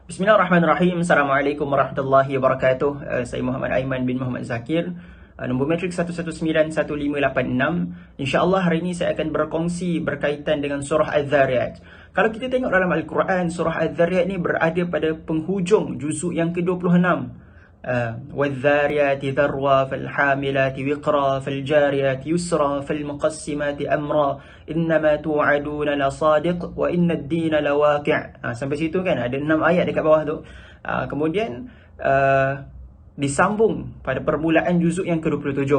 Bismillahirrahmanirrahim. Assalamualaikum warahmatullahi wabarakatuh. Saya Muhammad Aiman bin Muhammad Zakir. Nombor matrik 1191586. InsyaAllah hari ini saya akan berkongsi berkaitan dengan surah Az-Zariyat. Kalau kita tengok dalam Al-Quran, surah Az-Zariyat ni berada pada penghujung juzuk yang ke-26. وَالذَّارِيَاتِ ذَرْوَا فَالْحَامِلَاتِ وِقْرَا فَالْجَارِيَاتِ يُسْرًا فَالْمُقَسِّمَاتِ أَمْرًا إِنَّمَا تُوعَدُونَ لَصَادِقٌ وَإِنَّ الدِّينَ لَوَاقِعٌ. Sampai situ kan, ada 6 ayat dekat bawah tu. Kemudian disambung pada permulaan juzuk yang ke-27.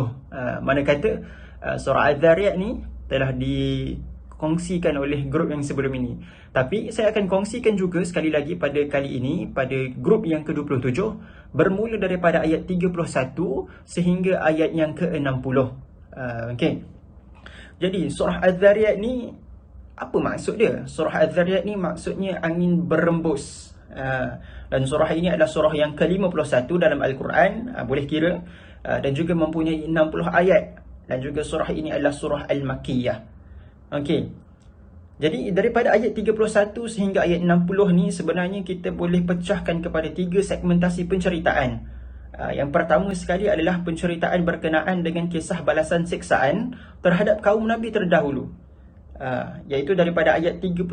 Mana kata surah Az-Zariyat ni telah dikongsikan oleh grup yang sebelum ini. Tapi saya akan kongsikan juga sekali lagi pada kali ini, pada grup yang ke-27, bermula daripada ayat 31 sehingga ayat yang ke-60. Okey. Jadi surah Az-Zariyat ni apa maksud dia? Surah Az-Zariyat ni maksudnya angin berembus. Dan surah ini adalah surah yang ke-51 dalam Al-Quran, boleh kira, dan juga mempunyai 60 ayat. Dan juga surah ini adalah surah Al-Makkiyah. Okey. Jadi daripada ayat 31 sehingga ayat 60 ni sebenarnya kita boleh pecahkan kepada 3 segmentasi penceritaan. Yang pertama sekali adalah penceritaan berkenaan dengan kisah balasan siksaan terhadap kaum Nabi terdahulu, iaitu daripada ayat 31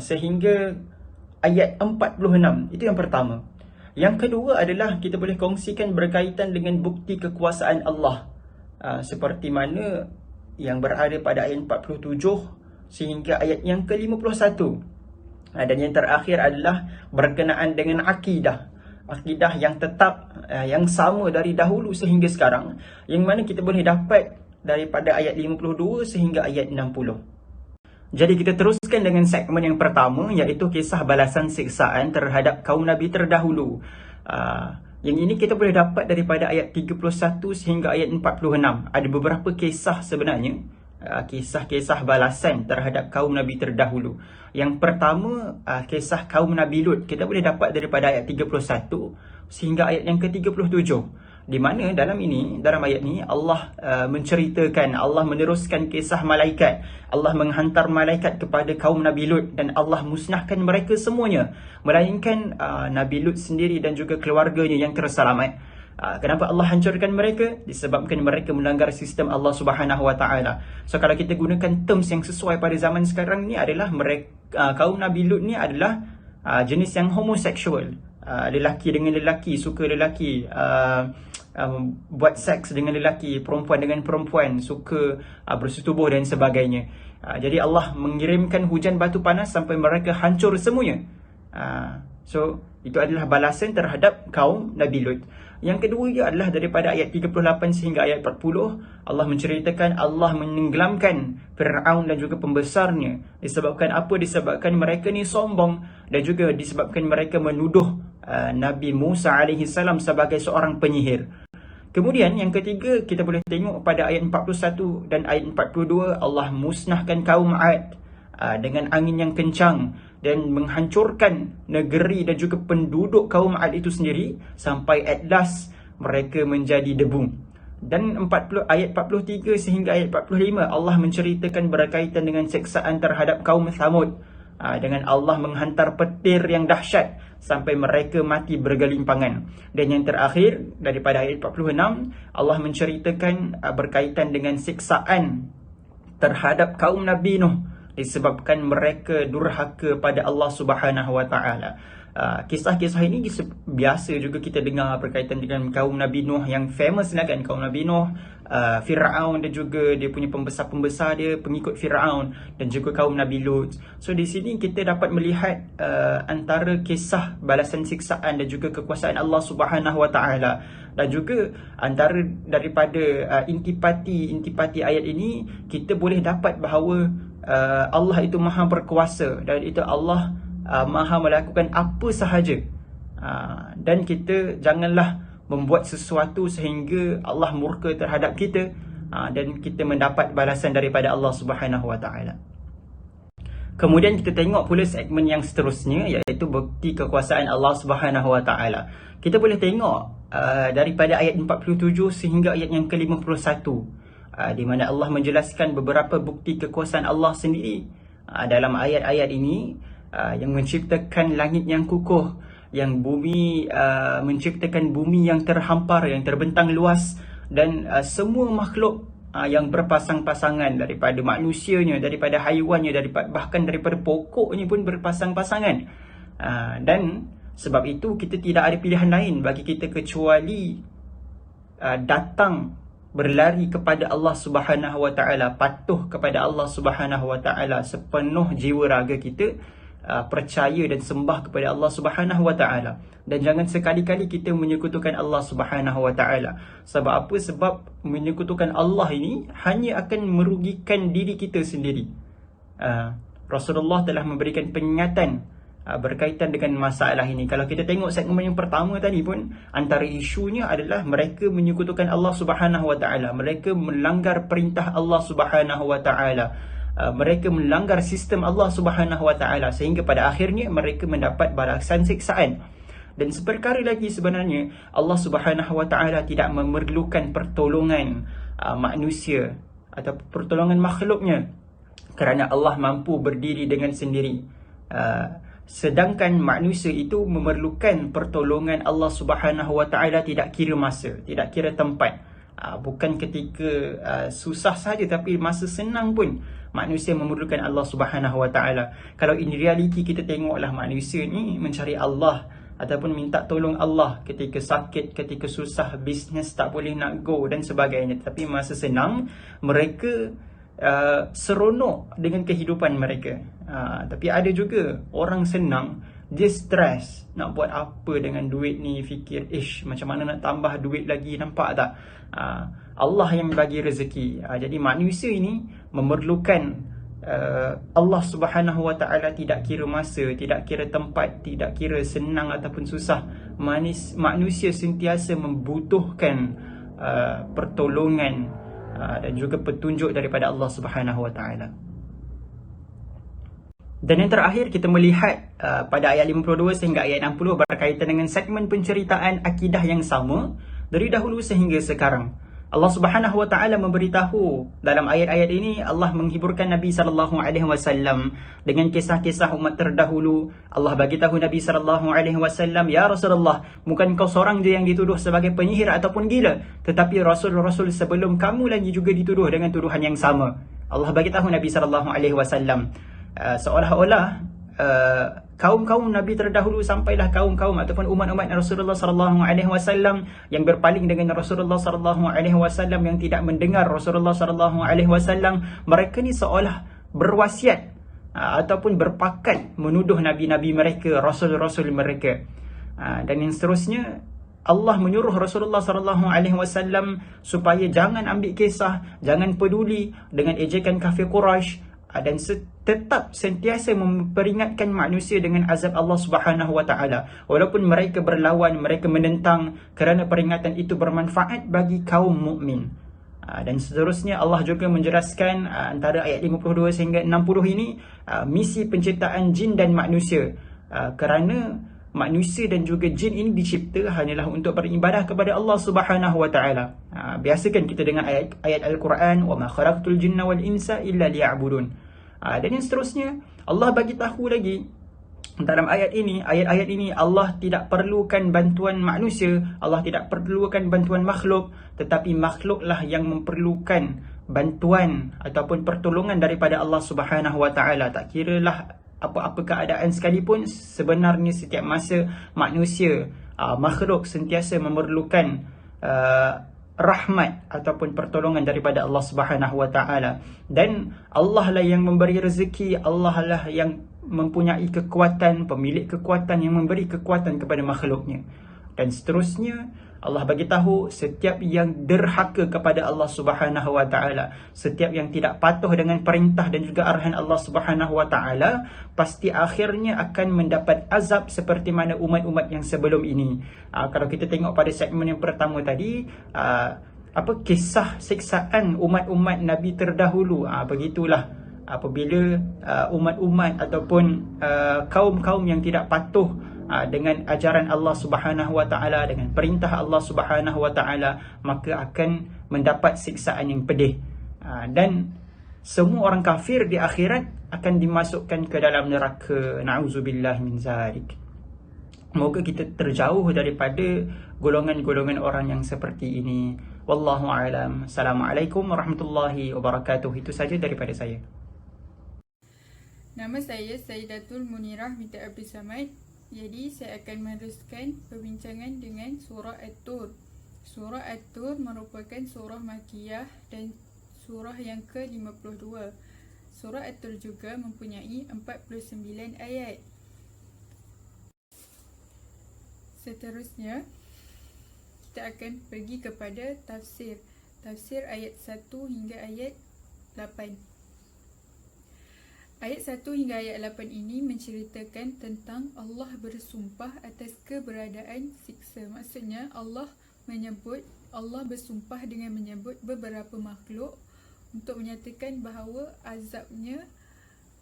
sehingga ayat 46. Itu yang pertama. Yang kedua adalah kita boleh kongsikan berkaitan dengan bukti kekuasaan Allah, seperti mana yang berada pada ayat 47 sehingga ayat yang ke-51. Dan yang terakhir adalah berkenaan dengan akidah yang tetap, yang sama dari dahulu sehingga sekarang, yang mana kita boleh dapat daripada ayat 52 sehingga ayat 60. Jadi kita teruskan dengan segmen yang pertama, iaitu kisah balasan siksaan terhadap kaum Nabi terdahulu. Yang ini kita boleh dapat daripada ayat 31 sehingga ayat 46. Ada beberapa kisah sebenarnya, kisah-kisah balasan terhadap kaum Nabi terdahulu. Yang pertama, kisah kaum Nabi Lut. Kita boleh dapat daripada ayat 31 sehingga ayat yang ke-37. Di mana dalam ayat ni Allah menceritakan, Allah meneruskan kisah malaikat. Allah menghantar malaikat kepada kaum Nabi Lut dan Allah musnahkan mereka semuanya, melainkan Nabi Lut sendiri dan juga keluarganya yang terselamat. Kenapa Allah hancurkan mereka? Disebabkan mereka melanggar sistem Allah Subhanahu Wa Taala. So kalau kita gunakan terms yang sesuai pada zaman sekarang ni adalah mereka, kaum Nabi Lut ni adalah jenis yang homoseksual. Lelaki dengan lelaki, suka lelaki, buat seks dengan lelaki, perempuan dengan perempuan, suka bersetubuh dan sebagainya. Jadi Allah mengirimkan hujan batu panas sampai mereka hancur semuanya. So itu adalah balasan terhadap kaum Nabi Lut. Yang kedua ia adalah daripada ayat 38 sehingga ayat 40. Allah menceritakan Allah menenggelamkan Fir'aun dan juga pembesarnya. Disebabkan apa? Disebabkan mereka ni sombong, dan juga disebabkan mereka menuduh Nabi Musa AS sebagai seorang penyihir. Kemudian yang ketiga, kita boleh tengok pada ayat 41 dan ayat 42, Allah musnahkan kaum Ad dengan angin yang kencang dan menghancurkan negeri dan juga penduduk kaum Ad itu sendiri, sampai at last mereka menjadi debu. Dan ayat 43 sehingga ayat 45 Allah menceritakan berkaitan dengan siksaan terhadap kaum Thamud, dengan Allah menghantar petir yang dahsyat sampai mereka mati bergelimpangan. Dan yang terakhir daripada ayat 46 Allah menceritakan berkaitan dengan siksaan terhadap kaum Nabi Nuh, disebabkan mereka durhaka pada Allah Subhanahu Wa Taala. Kisah-kisah ini biasa juga kita dengar berkaitan dengan kaum Nabi Nuh yang famous lah kan, kaum Nabi Nuh, Fir'aun dan juga dia punya pembesar-pembesar dia, pengikut Fir'aun, dan juga kaum Nabi Lut. So di sini kita dapat melihat antara kisah balasan siksaan dan juga kekuasaan Allah Subhanahu Wa Taala. Dan juga antara daripada intipati ayat ini, kita boleh dapat bahawa Allah itu maha berkuasa, dan itu Allah maha melakukan apa sahaja. Dan kita janganlah membuat sesuatu sehingga Allah murka terhadap kita, dan kita mendapat balasan daripada Allah Subhanahu Wa Taala. Kemudian kita tengok pula segmen yang seterusnya, iaitu bukti kekuasaan Allah Subhanahu Wa Taala. Kita boleh tengok daripada ayat 47 sehingga ayat yang ke-51, di mana Allah menjelaskan beberapa bukti kekuasaan Allah sendiri. Dalam ayat-ayat ini yang menciptakan langit yang kukuh, yang bumi, menciptakan bumi yang terhampar, yang terbentang luas, dan semua makhluk yang berpasang-pasangan, daripada manusianya, daripada haiwannya, bahkan daripada pokoknya pun berpasang-pasangan. Dan sebab itu kita tidak ada pilihan lain bagi kita kecuali datang berlari kepada Allah Subhanahu Wa Taala, patuh kepada Allah Subhanahu Wa Taala sepenuh jiwa raga kita, percaya dan sembah kepada Allah Subhanahu Wa Taala. Dan jangan sekali-kali kita menyekutukan Allah Subhanahu Wa Taala. Sebab apa? Sebab menyekutukan Allah ini hanya akan merugikan diri kita sendiri. Rasulullah telah memberikan peringatan berkaitan dengan masalah ini. Kalau kita tengok segmen yang pertama tadi pun, antara isunya adalah mereka menyekutukan Allah Subhanahu Wa Taala. Mereka melanggar perintah Allah Subhanahu Wa Taala. Mereka melanggar sistem Allah Subhanahu Wa Taala, sehingga pada akhirnya mereka mendapat balasan siksaan. Dan seperkara lagi, sebenarnya Allah Subhanahu Wa Taala tidak memerlukan pertolongan manusia atau pertolongan makhluknya, kerana Allah mampu berdiri dengan sendiri. Sedangkan manusia itu memerlukan pertolongan Allah Subhanahu Wa Taala tidak kira masa, tidak kira tempat. Bukan ketika susah saja, tapi masa senang pun manusia memerlukan Allah Subhanahu Wa Taala. Kalau in reality kita tengoklah, manusia ni mencari Allah ataupun minta tolong Allah ketika sakit, ketika susah, bisnes tak boleh nak go dan sebagainya. Tapi masa senang mereka seronok dengan kehidupan mereka. Tapi ada juga orang senang, dia stres nak buat apa dengan duit ni, fikir macam mana nak tambah duit lagi, nampak tak? Allah yang bagi rezeki. Jadi manusia ini memerlukan Allah Subhanahu Wa Taala tidak kira masa, tidak kira tempat, tidak kira senang ataupun susah. Manusia sentiasa membutuhkan pertolongan dan juga petunjuk daripada Allah Subhanahu Wa Taala. Dan yang terakhir, kita melihat pada ayat 52 sehingga ayat 60 berkaitan dengan segmen penceritaan akidah yang sama dari dahulu sehingga sekarang. Allah Subhanahu Wa Taala memberitahu dalam ayat-ayat ini, Allah menghiburkan Nabi sallallahu alaihi wasallam dengan kisah-kisah umat terdahulu. Allah bagi tahu Nabi sallallahu alaihi wasallam, "Ya Rasulullah, bukan kau seorang je yang dituduh sebagai penyihir ataupun gila, tetapi rasul-rasul sebelum kamu lagi juga dituduh dengan tuduhan yang sama." Allah bagi tahu Nabi sallallahu alaihi wasallam seolah-olah kaum-kaum Nabi terdahulu sampailah kaum-kaum ataupun umat-umat Rasulullah sallallahu alaihi wasallam yang berpaling dengan Rasulullah sallallahu alaihi wasallam, yang tidak mendengar Rasulullah sallallahu alaihi wasallam. Mereka ni seolah berwasiat ataupun berpakat menuduh nabi-nabi mereka, rasul-rasul mereka. Dan yang seterusnya, Allah menyuruh Rasulullah sallallahu alaihi wasallam supaya jangan ambil kisah, jangan peduli dengan ejekan kafir Quraisy, dan tetap sentiasa memperingatkan manusia dengan azab Allah Subhanahu Wa Taala. Walaupun mereka berlawan, mereka menentang, kerana peringatan itu bermanfaat bagi kaum mukmin. Dan seterusnya Allah juga menjelaskan antara ayat 52 sehingga 60 ini misi penciptaan jin dan manusia. Kerana manusia dan juga jin ini dicipta hanyalah untuk beribadah kepada Allah Subhanahu Wa Taala. Biasakan kita dengar ayat Al-Quran, "Wa ma khalaqtul jinna wal insa illa liya'budun." Dan yang seterusnya, Allah bagi tahu lagi dalam ayat ini, ayat-ayat ini, Allah tidak perlukan bantuan manusia, Allah tidak perlukan bantuan makhluk, tetapi makhluklah yang memerlukan bantuan ataupun pertolongan daripada Allah Subhanahu Wa Taala. Tak kiralah apa-apa keadaan sekalipun, sebenarnya setiap masa manusia, makhluk sentiasa memerlukan rahmat ataupun pertolongan daripada Allah Subhanahu Wa Taala. Dan Allah lah yang memberi rezeki, Allah lah yang mempunyai kekuatan, pemilik kekuatan yang memberi kekuatan kepada makhluknya. Dan seterusnya, Allah bagi tahu setiap yang derhaka kepada Allah Subhanahu Wa Taala, setiap yang tidak patuh dengan perintah dan juga arahan Allah Subhanahu Wa Taala, pasti akhirnya akan mendapat azab seperti mana umat-umat yang sebelum ini. Kalau kita tengok pada segmen yang pertama tadi, kisah siksaan umat-umat Nabi terdahulu, begitulah apabila umat-umat ataupun kaum-kaum yang tidak patuh dengan ajaran Allah Subhanahu Wa Taala, dengan perintah Allah Subhanahu Wa Taala, maka akan mendapat siksaan yang pedih. Dan semua orang kafir di akhirat akan dimasukkan ke dalam neraka. Na'udzubillah min zalik. Moga kita terjauh daripada golongan-golongan orang yang seperti ini. Wallahu a'lam. Assalamualaikum warahmatullahi wabarakatuh. Itu saja daripada saya. Nama saya Sayyidatul Munirah binti Abdul Samad. Jadi saya akan meneruskan perbincangan dengan surah At-Tur. Surah At-Tur merupakan surah Makkiyah dan surah yang ke-52. Surah At-Tur juga mempunyai 49 ayat. Seterusnya, kita akan pergi kepada tafsir. Tafsir ayat 1 hingga ayat 8. Ayat 1 hingga ayat 8 ini menceritakan tentang Allah bersumpah atas keberadaan siksa. Maksudnya Allah bersumpah dengan menyebut beberapa makhluk untuk menyatakan bahawa azabnya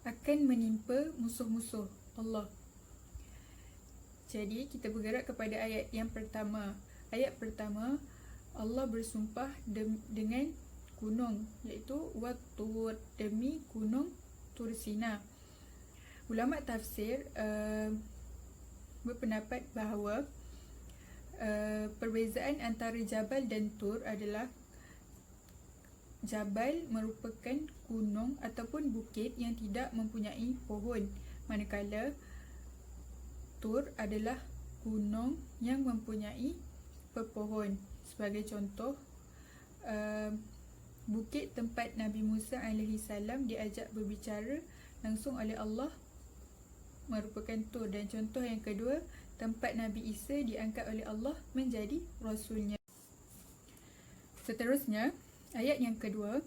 akan menimpa musuh-musuh Allah. Jadi kita bergerak kepada ayat yang pertama. Ayat pertama, Allah bersumpah dengan gunung, iaitu Wat-Tur, demi gunung Tur Sina. Ulama tafsir berpendapat bahawa perbezaan antara Jabal dan Tur adalah Jabal merupakan gunung ataupun bukit yang tidak mempunyai pohon, manakala Tur adalah gunung yang mempunyai pepohon. Sebagai contoh, bukit tempat Nabi Musa AS diajak berbicara langsung oleh Allah merupakan Tur. Dan contoh yang kedua, tempat Nabi Isa diangkat oleh Allah menjadi Rasulnya. Seterusnya, ayat yang kedua,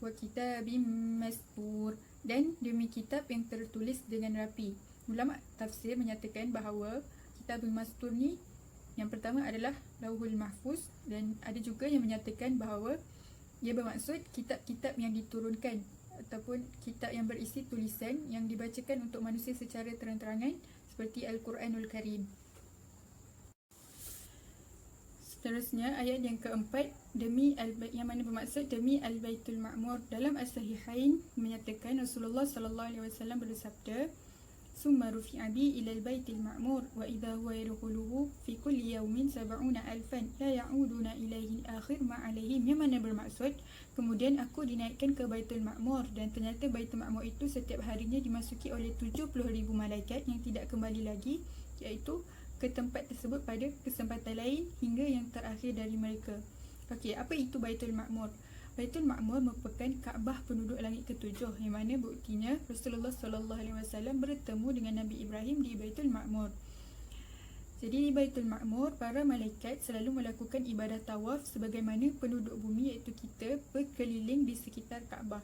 wa kitabim mastur, dan demi kitab yang tertulis dengan rapi. Ulama tafsir menyatakan bahawa kitabul mastur ni yang pertama adalah Lauhul Mahfuz, dan ada juga yang menyatakan bahawa ia bermaksud kitab-kitab yang diturunkan ataupun kitab yang berisi tulisan yang dibacakan untuk manusia secara terang-terangan seperti Al-Quranul Karim. Seterusnya ayat yang keempat, yang mana bermaksud demi Al-Baitul Ma'mur. Dalam As-Sahihain menyatakan Rasulullah SAW bersabda, summa rufi'a bi ila al-baitil ma'mur wa idha huwa yadkhuluhu fi kulli yawmin 70,000 la ya'uduna ilaihi akhir ma alaihim, yang mana bermaksud kemudian aku dinaikkan ke Baitul Ma'mur, dan ternyata Baitul Ma'mur itu setiap harinya dimasuki oleh 70,000 malaikat yang tidak kembali lagi, iaitu ke tempat tersebut pada kesempatan lain hingga yang terakhir dari mereka. Okey, apa itu Baitul Ma'mur? Baitul Ma'mur merupakan Kaabah penduduk langit ketujuh, yang mana buktinya Rasulullah SAW bertemu dengan Nabi Ibrahim di Baitul Ma'mur. Jadi di Baitul Ma'mur, para malaikat selalu melakukan ibadah tawaf sebagaimana penduduk bumi iaitu kita berkeliling di sekitar Kaabah.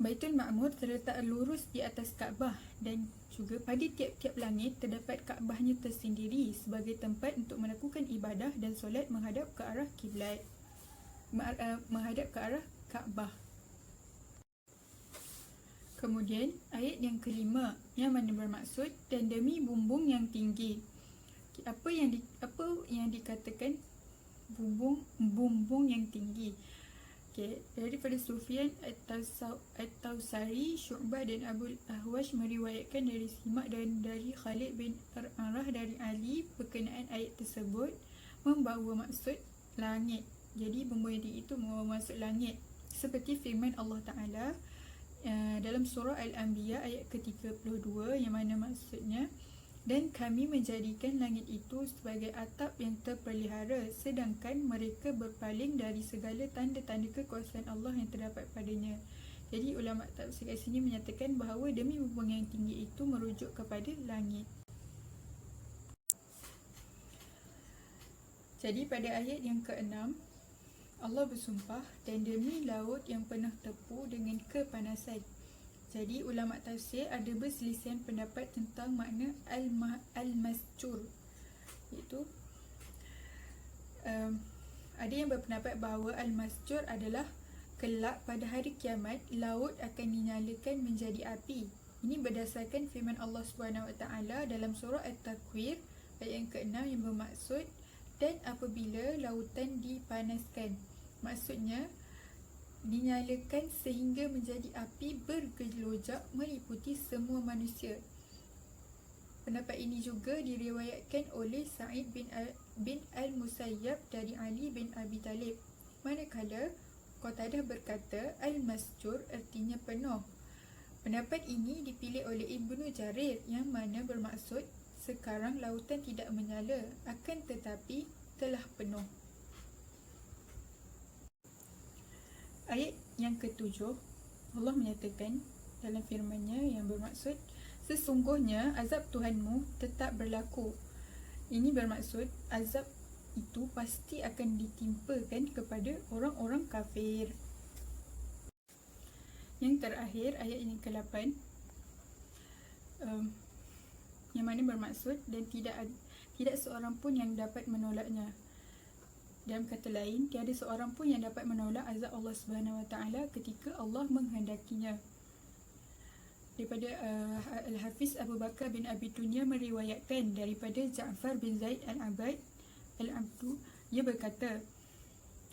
Baitul Ma'mur terletak lurus di atas Kaabah, dan juga pada tiap-tiap langit terdapat Kaabahnya tersendiri sebagai tempat untuk melakukan ibadah dan solat menghadap ke arah kiblat, menghadap ke arah Kaabah. Kemudian ayat yang kelima, yang mana bermaksud dan demi bumbung yang tinggi. Apa yang dikatakan bumbung yang tinggi? Daripada Sufyan At-Tausari, Syu'bah dan Abu Ahwash meriwayatkan dari Simak dan dari Khalid bin Arah dari Ali berkenaan ayat tersebut membawa maksud langit. Jadi bumbung yang tinggi itu membawa maksud langit, seperti firman Allah Ta'ala dalam surah Al-Anbiya ayat ke-32, yang mana maksudnya, dan kami menjadikan langit itu sebagai atap yang terpelihara, sedangkan mereka berpaling dari segala tanda-tanda kekuasaan Allah yang terdapat padanya. Jadi ulama tafsir kat sini menyatakan bahawa demi bumbung yang tinggi itu merujuk kepada langit. Jadi pada ayat yang ke-6, Allah bersumpah dan demi laut yang penuh tepu dengan kepanasan. Jadi ulama tafsir ada berselisihan pendapat tentang makna al-masjur, iaitu ada yang berpendapat bahawa al-masjur adalah kelak pada hari kiamat laut akan dinyalakan menjadi api. Ini berdasarkan firman Allah SWT dalam surah At-Takwir ayat yang ke-6 yang bermaksud Dan apabila lautan dipanaskan, maksudnya dinyalakan sehingga menjadi api bergelojak meliputi semua manusia. Pendapat ini juga diriwayatkan oleh Sa'id bin Al-Musayyab dari Ali bin Abi Talib. Manakala Qatadah berkata, Al-Masjur artinya penuh. Pendapat ini dipilih oleh Ibnu Jarir yang mana bermaksud sekarang lautan tidak menyala, akan tetapi telah penuh. Ayat yang ketujuh, Allah menyatakan dalam firman-Nya yang bermaksud, sesungguhnya azab Tuhanmu tetap berlaku. Ini bermaksud azab itu pasti akan ditimpakan kepada orang-orang kafir. Yang terakhir, ayat yang ke-8, yang mana bermaksud dan tidak seorang pun yang dapat menolaknya. Dalam kata lain, tiada seorang pun yang dapat menolak azab Allah Subhanahu Wa Taala ketika Allah menghendakinya. Daripada Al-Hafiz Abu Bakar bin Abi Dunya meriwayatkan daripada Ja'far bin Zaid Al-Abad Al-Abdu, ia berkata,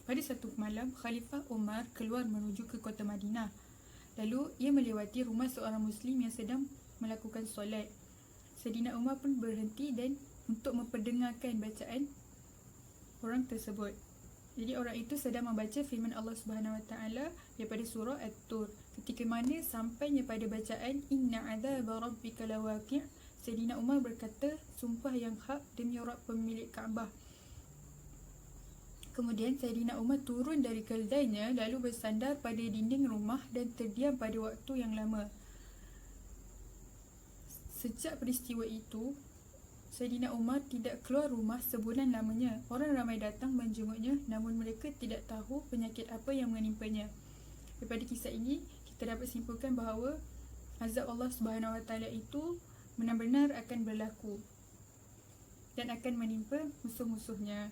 pada satu malam Khalifah Umar keluar menuju ke kota Madinah. Lalu ia melewati rumah seorang Muslim yang sedang melakukan solat. Sayyidina Umar pun berhenti dan untuk memperdengarkan bacaan orang tersebut. Jadi orang itu sedang membaca firman Allah Subhanahu Wa Taala daripada surah At-Tur. Ketika mana sampainya pada bacaan Inna adzaba rabbika lawaqi', Sayyidina Umar berkata, sumpah yang hak demi Rabb pemilik Kaabah. Kemudian Sayyidina Umar turun dari keldainya lalu bersandar pada dinding rumah dan terdiam pada waktu yang lama. Sejak peristiwa itu, Sayyidina Umar tidak keluar rumah sebulan lamanya. Orang ramai datang menjenguknya, namun mereka tidak tahu penyakit apa yang menimpanya. Daripada kisah ini, kita dapat simpulkan bahawa azab Allah Subhanahu Wa Taala itu benar-benar akan berlaku dan akan menimpa musuh-musuhnya.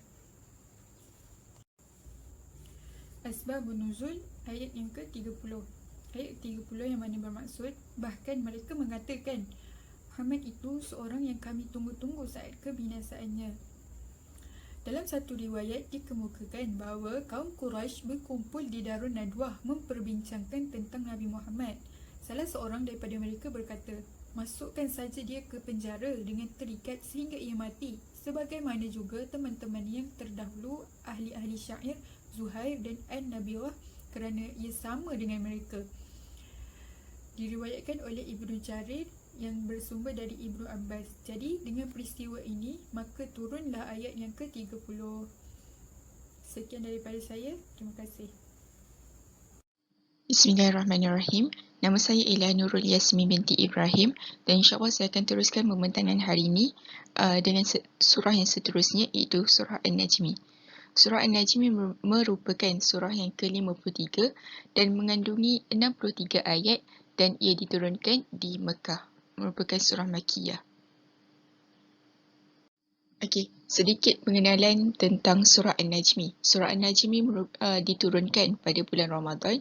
Asbabun Nuzul, ayat yang ke-30. Ayat 30 yang mana bermaksud, bahkan mereka mengatakan, Muhammad itu seorang yang kami tunggu-tunggu saat kebinasaannya. Dalam satu riwayat dikemukakan bahawa kaum Quraisy berkumpul di Darun Nadwah memperbincangkan tentang Nabi Muhammad. Salah seorang daripada mereka berkata, masukkan saja dia ke penjara dengan terikat sehingga ia mati, sebagaimana juga teman-teman yang terdahulu ahli-ahli syair Zuhair dan An-Nabirah, kerana ia sama dengan mereka. Diriwayatkan oleh Ibnu Jarir yang bersumber dari Ibnu Abbas. Jadi dengan peristiwa ini maka turunlah ayat yang ke-30. Sekian daripada saya. Terima kasih. Bismillahirrahmanirrahim. Nama saya Ella Nurul Yasmin binti Ibrahim dan insyaAllah saya akan teruskan pembentahan hari ini dengan surah yang seterusnya, iaitu surah An-Najmi. Surah An-Najmi merupakan surah yang ke-53 dan mengandungi 63 ayat dan ia diturunkan di Mekah. Merupakan surah Makkiyah. Okey, sedikit pengenalan tentang surah An-Najmi. Surah An-Najmi diturunkan pada bulan Ramadan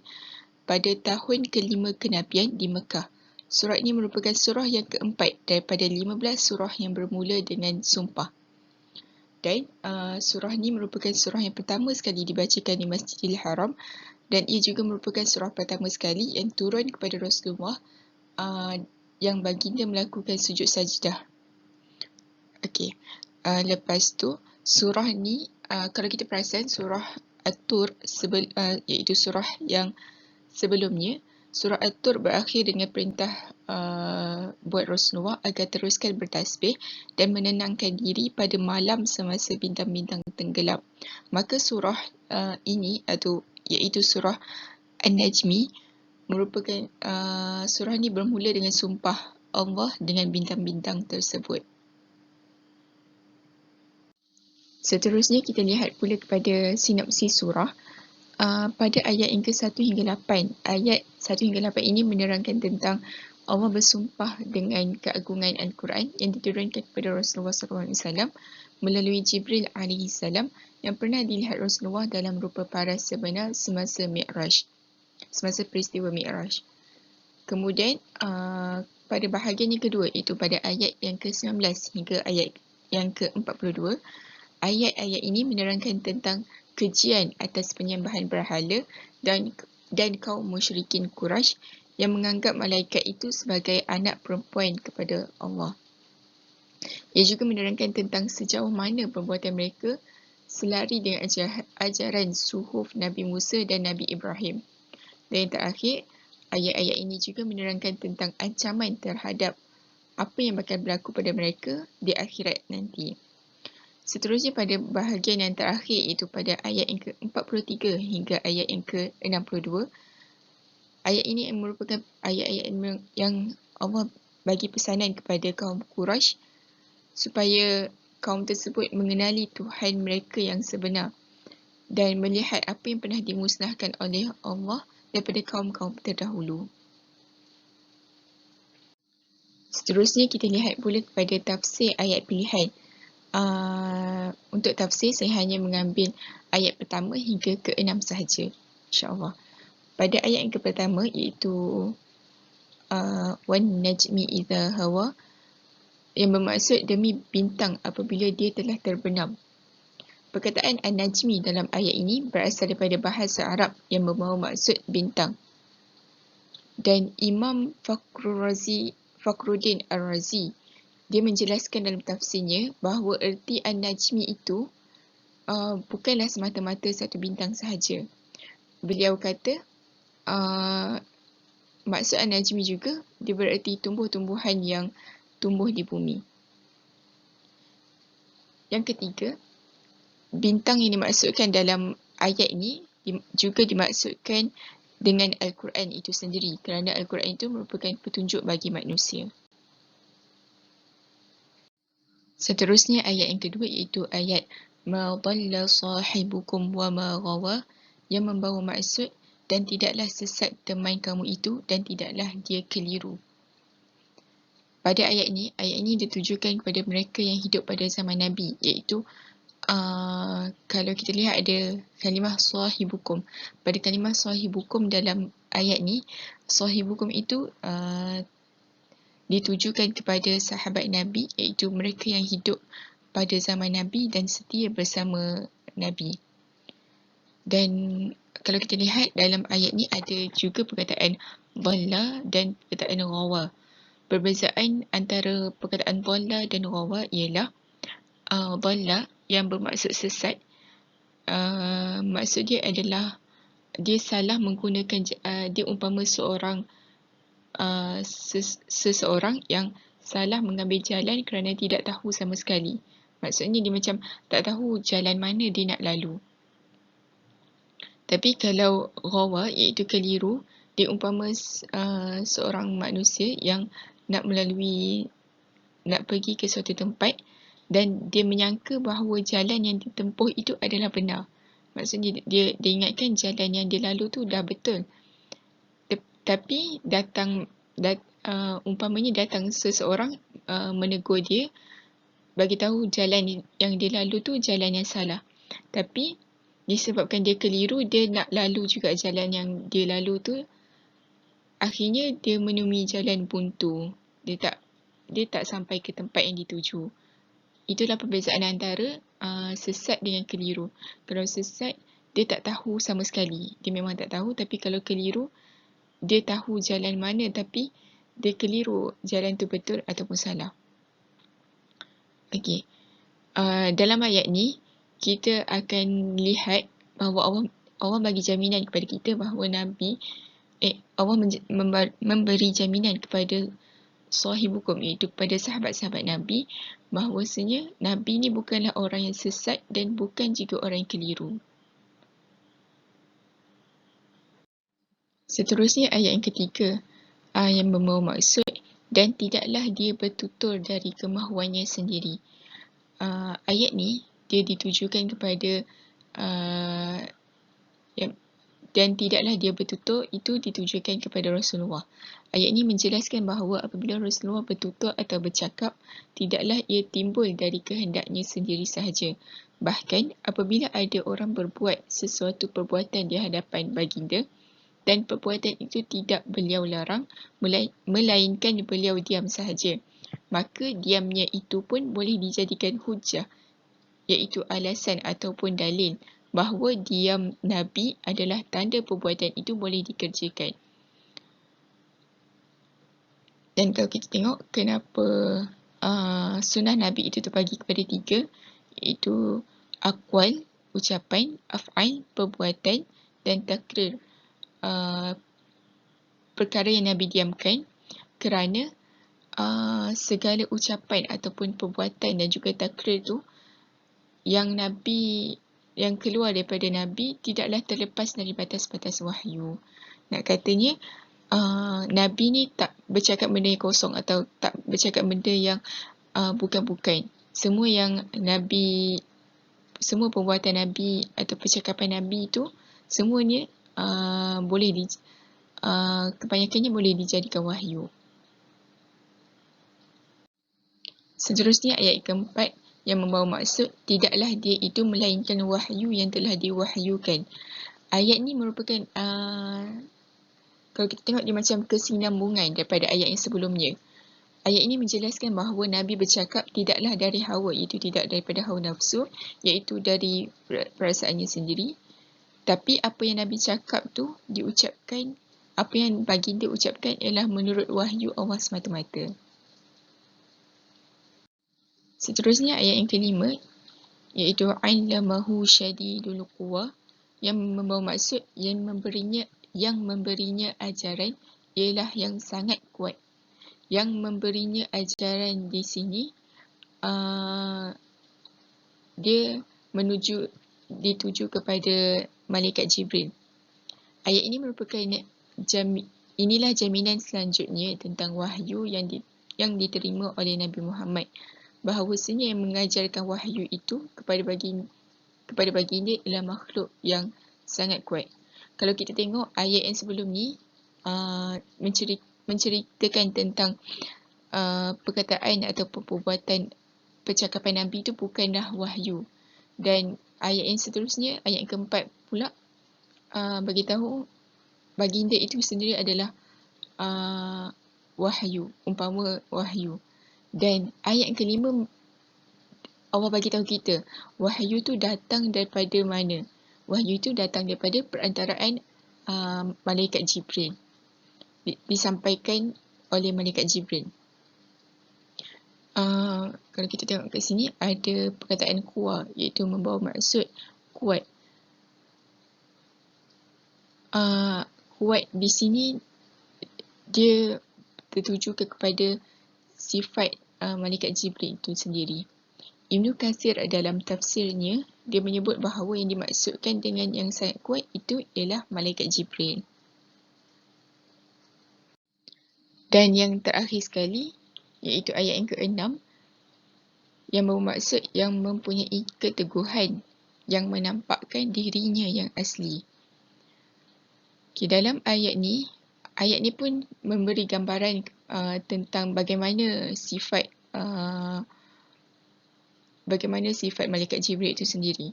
pada tahun ke-5 kenabian di Mekah. Surah ini merupakan surah yang keempat daripada 15 surah yang bermula dengan sumpah. Dan surah ini merupakan surah yang pertama sekali dibacakan di Masjidil Haram dan ia juga merupakan surah pertama sekali yang turun kepada Rasulullah yang baginda melakukan sujud sajdah. Okey, lepas tu surah ni kalau kita perasan surah At-Tur iaitu surah yang sebelumnya, surah At-Tur berakhir dengan perintah buat Rasulullah agar teruskan bertasbih dan menenangkan diri pada malam semasa bintang-bintang tenggelam. Maka surah ini iaitu surah An-Najmi merupakan surah ini bermula dengan sumpah Allah dengan bintang-bintang tersebut. Seterusnya kita lihat pula kepada sinopsis surah. Pada ayat yang ke-1 hingga 8. Ayat 1 hingga 8 ini menerangkan tentang Allah bersumpah dengan keagungan Al-Quran yang diturunkan kepada Rasulullah SAW melalui Jibril AS yang pernah dilihat Rasulullah dalam rupa paras sebenar semasa Mi'raj, semasa peristiwa Mi'raj. Kemudian pada bahagian yang kedua, iaitu pada ayat yang ke-19 hingga ayat yang ke-42, Ayat-ayat ini menerangkan tentang kejian atas penyembahan berhala dan kaum musyrikin Quraisy yang menganggap malaikat itu sebagai anak perempuan kepada Allah. Ia juga menerangkan tentang sejauh mana perbuatan mereka selari dengan ajaran suhuf Nabi Musa dan Nabi Ibrahim. Dan yang terakhir, ayat-ayat ini juga menerangkan tentang ancaman terhadap apa yang bakal berlaku pada mereka di akhirat nanti. Seterusnya pada bahagian yang terakhir, iaitu pada ayat yang ke-43 hingga ayat yang ke-62, ayat ini merupakan ayat-ayat yang Allah bagi pesanan kepada kaum Quraisy supaya kaum tersebut mengenali Tuhan mereka yang sebenar dan melihat apa yang pernah dimusnahkan oleh Allah daripada kaum-kaum terdahulu. Seterusnya kita lihat pula kepada tafsir ayat pilihan. Untuk tafsir saya hanya mengambil ayat pertama hingga ke-6 sahaja, insya-Allah. Pada ayat yang pertama, iaitu wan najmi idza hawa, yang bermaksud demi bintang apabila dia telah terbenam. Perkataan an-najmi dalam ayat ini berasal daripada bahasa Arab yang membawa maksud bintang. Dan Imam Fakhruddin Ar-Razi dia menjelaskan dalam tafsirnya bahawa erti an-najmi itu bukanlah semata-mata satu bintang sahaja. Beliau kata maksud an-najmi juga dia bererti tumbuh-tumbuhan yang tumbuh di bumi. Yang ketiga, bintang yang dimaksudkan dalam ayat ini juga dimaksudkan dengan Al-Quran itu sendiri, kerana Al-Quran itu merupakan petunjuk bagi manusia. Seterusnya ayat yang kedua, iaitu ayat ma dhalla sahibukum wa ma ghawa, yang membawa maksud dan tidaklah sesat teman kamu itu dan tidaklah dia keliru. Pada ayat ini ditujukan kepada mereka yang hidup pada zaman Nabi, iaitu kalau kita lihat ada kalimah sahibukum. Pada kalimah sahibukum dalam ayat ni, sahibukum itu ditujukan kepada sahabat Nabi, iaitu mereka yang hidup pada zaman Nabi dan setia bersama Nabi. Dan kalau kita lihat dalam ayat ni ada juga perkataan dhalla dan perkataan ghawa. Perbezaan antara perkataan dhalla dan ghawa ialah dhalla yang bermaksud sesat, maksud dia adalah dia salah menggunakan, dia umpama seseorang yang salah mengambil jalan kerana tidak tahu sama sekali. Maksudnya dia macam tak tahu jalan mana dia nak lalu. Tapi kalau ghawa iaitu keliru, dia umpama seorang manusia yang nak pergi ke suatu tempat dan dia menyangka bahawa jalan yang ditempuh itu adalah benar. Maksudnya dia ingatkan jalan yang dia lalu tu dah betul. Tapi umpamanya datang seseorang menegur dia, bagi tahu jalan yang dia lalu tu jalan yang salah. Tapi disebabkan dia keliru, dia nak lalu juga jalan yang dia lalu tu, akhirnya dia menemui jalan buntu. Dia tak sampai ke tempat yang dituju. Itulah perbezaan antara sesat dengan keliru. Kalau sesat, dia tak tahu sama sekali. Dia memang tak tahu. Tapi kalau keliru, dia tahu jalan mana tapi dia keliru jalan tu betul ataupun salah. Okey. Dalam ayat ni, kita akan lihat bahawa Allah bagi jaminan kepada kita bahawa Allah memberi jaminan kepada sahibukum, iaitu kepada sahabat-sahabat Nabi, bahawasanya Nabi ni bukanlah orang yang sesat dan bukan juga orang yang keliru. Seterusnya ayat yang ketiga, yang membawa maksud dan tidaklah dia bertutur dari kemahuannya sendiri. Ayat ni dia ditujukan kepada dan tidaklah dia bertutur, itu ditujukan kepada Rasulullah. Ayat ini menjelaskan bahawa apabila Rasulullah bertutur atau bercakap, tidaklah ia timbul dari kehendaknya sendiri sahaja. Bahkan apabila ada orang berbuat sesuatu perbuatan di hadapan baginda dan perbuatan itu tidak beliau larang, melainkan beliau diam sahaja, maka diamnya itu pun boleh dijadikan hujah iaitu alasan ataupun dalil bahawa diam Nabi adalah tanda perbuatan itu boleh dikerjakan. Dan kalau kita tengok kenapa sunnah Nabi itu terbagi kepada 3, iaitu aqwal, ucapan, af'al, perbuatan, dan takrir, perkara yang Nabi diamkan, kerana segala ucapan ataupun perbuatan dan juga takrir itu yang keluar daripada Nabi tidaklah terlepas dari batas-batas wahyu. Nak katanya Nabi ni tak bercakap benda yang kosong atau tak bercakap benda yang bukan-bukan. Semua perbuatan Nabi atau percakapan Nabi itu semuanya kebanyakannya boleh dijadikan wahyu. Seterusnya ayat keempat yang membawa maksud tidaklah dia itu melainkan wahyu yang telah diwahyukan. Ayat ni merupakan kalau kita tengok dia macam kesinambungan daripada ayat yang sebelumnya. Ayat ini menjelaskan bahawa Nabi bercakap tidaklah dari hawa, iaitu tidak daripada hawa nafsu, iaitu dari perasaannya sendiri. Tapi apa yang Nabi cakap tu diucapkan, apa yang baginda ucapkan ialah menurut wahyu Allah semata-mata. Seterusnya ayat yang kelima, iaitu 'allamahu syadidul quwa, yang membawa maksud yang memberinya ajaran ialah yang sangat kuat. Yang memberinya ajaran di sini dia dituju kepada malaikat Jibril. Ayat ini merupakan inilah jaminan selanjutnya tentang wahyu yang diterima oleh Nabi Muhammad, bahawasanya yang mengajarkan wahyu itu kepada baginda ialah makhluk yang sangat kuat. Kalau kita tengok ayat yang sebelum ni menceritakan tentang perkataan atau perbuatan percakapan Nabi itu bukanlah wahyu. Dan ayat yang seterusnya, ayat yang keempat pula beritahu baginda itu sendiri adalah wahyu, umpama wahyu. Dan ayat yang kelima, Allah bagi tahu kita wahyu itu datang daripada mana? Wahyu itu datang daripada perantaraan malaikat Jibril. Disampaikan oleh malaikat Jibril. Kalau kita tengok kat sini ada perkataan kuwa, iaitu membawa maksud kuat. Kuat di sini dia tertuju kepada sifat malaikat Jibril itu sendiri. Ibnu Katsir dalam tafsirnya dia menyebut bahawa yang dimaksudkan dengan yang sangat kuat itu ialah malaikat Jibril. Dan yang terakhir sekali iaitu ayat yang ke-6 yang bermaksud yang mempunyai keteguhan yang menampakkan dirinya yang asli. Dalam ayat ni pun memberi gambaran tentang bagaimana sifat malaikat Jibril itu sendiri.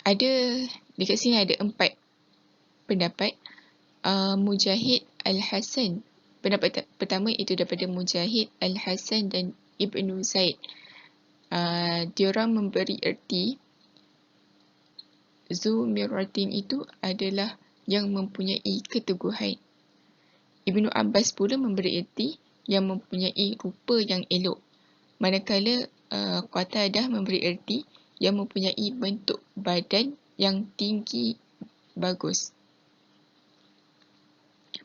Dekat sini ada 4 pendapat. Mujahid Al-Hasan, pendapat pertama itu daripada Mujahid Al-Hasan dan Ibnu Zaid. Diorang memberi erti Zu Miratin itu adalah yang mempunyai keteguhan. Ibnu Abbas pula memberi erti yang mempunyai rupa yang elok. Manakala Qatadah memberi erti yang mempunyai bentuk badan yang tinggi bagus.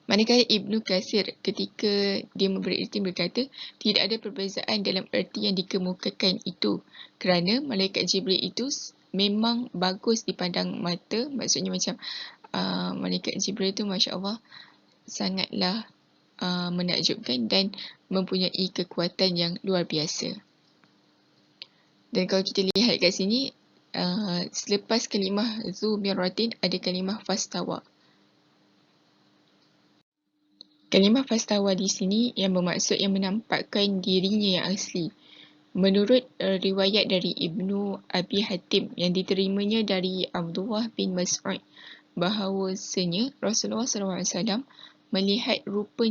Manakala Ibnu Katsir ketika dia memberi erti berkata tidak ada perbezaan dalam erti yang dikemukakan itu, kerana malaikat Jibril itu memang bagus dipandang mata. Maksudnya macam malaikat Jibril itu Masya Allah sangatlah menakjubkan dan mempunyai kekuatan yang luar biasa. Dan kalau kita lihat kat sini, selepas kalimah Zu Miratin ada kalimah Fastawa. Kalimah Fastawa di sini yang bermaksud yang menampakkan dirinya yang asli. Menurut riwayat dari Ibnu Abi Hatim yang diterimanya dari Abdullah bin Mas'ud, bahawasanya Rasulullah SAW melihat rupa